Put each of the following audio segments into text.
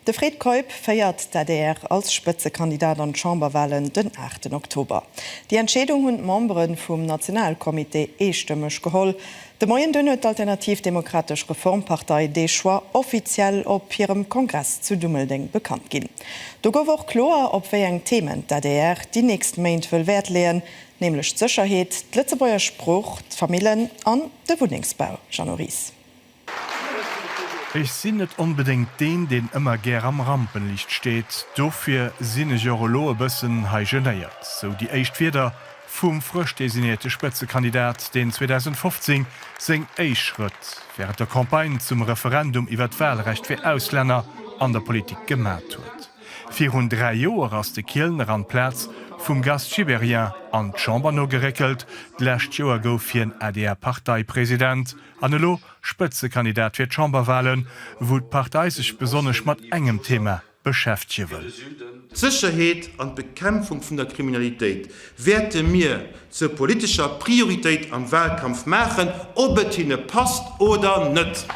De Fred Kolb feiert der als Spitzekandidat an Chamberwahlen den 8. Oktober. Die Entschädung und Membern vom Nationalkomitee einstimmig geholt. De Moyen dünnet Alternativdemokratisch Reformpartei de Choix offiziell op ihrem Kongress zu Dummelding bekannt gin. Du gouf auch klar, ob wir eng Themen der die nächst Main will Wert lehen, nämlich Sicherheit, Litzebauer Spruch, Familien an der Wohnungsbau. Jean Ries. Ich sinn net unbedingt den immer ger am Rampenlicht steht, dofir sinne Joroloe bëssen hei genéiert. So die Eichtwieder vum frisch designierte Spitzekandidat den 2015 seng Eichschritt während der Kampagne zum Referendum iwwer Wahlrecht fir Ausländer an der Politik gemat huet. 403 Joer ass de Kielner an Platz vum Gast Chiberien an Chamberno gerekelt, d'lächt Joer gouf fir en ADR-Parteipräsident, anelo Spitzekandidat fir Chamberwahlen, wo d'Partei sich besonnech mat engem Thema beschäftige will. Sicherheit und Bekämpfung von der Kriminalität werden wir zur politischer Priorität am Wahlkampf machen, ob es ihnen passt oder nicht.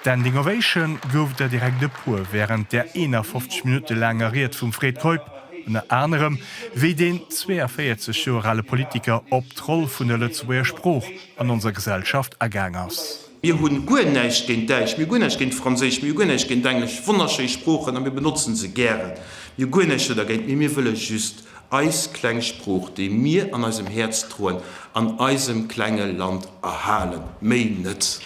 Standing Ovation gouf der direkte pur während der 51 Minuten lange Rede vom Fred Kolb, unter anderem wie den 42 Jahre Politiker ob Troll von der Lützeburger Spruch an unserer Gesellschaft ergangen ist. Wir haben gut nicht gegen Deutsch, wir haben nicht gegen Französisch, wir haben nicht gegen Englisch, wunderschöne Sprachen, und wir benutzen sie gerne. Wir haben nicht dagegen, wir wollen just als kleinen Spruch, den wir an unserem Herz trauen, an unserem kleinen Land erhalten. Mehr nicht.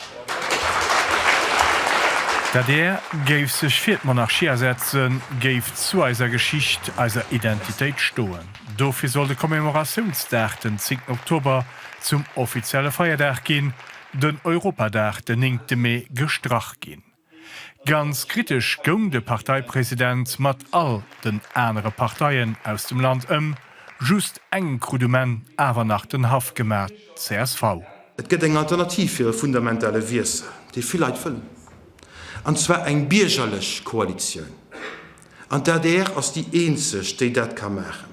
Da der geif sech fir Monarchie ersetzen, geif zu eiser Geschicht eiser Identität stoen. Dofir soll de Kommemorationsdag den 10. Oktober zum offizielle Feiertag gin, den Europadag den 9. Mai gestracht gin. Ganz kritisch gong de Parteipräsident mat all den andere Parteien aus dem Land just eng Krudement awer nach den Haft gemerk CSV. Es gibt eine Alternative für fundamentale Werte, die vielleicht füllen. Und zwar eng biergerlech Koalition. An der ass die eenzech déi dat kann machen.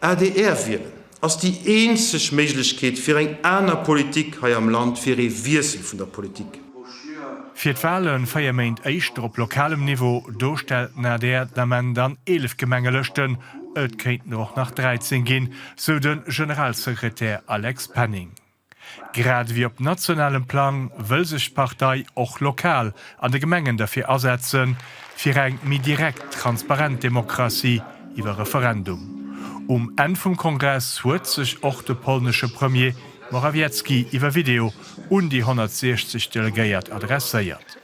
ADR wählen ass die eenzech Meiglechkeet fir eng aner Politik ha am Land fir e Wirsel vun der Politik. Fir d'Wahlen feierméint éichter op lokalem Niveau dostelten ADR, da man dann 11 Gemenge löschten, et kéint noch nach 13 ginn, so den Generalsekretär Alex Penning. Grad wie op nationalem Plan wëll sech Partei och lokal an de Gemengen dafir ersetzen, fir eng mi direkt transparent Demokratie iwwer Referendum. En vum Kongress huet sech och de polnesche Premier Morawiecki iwwer Video und die 160 Delegéiert adresséiert.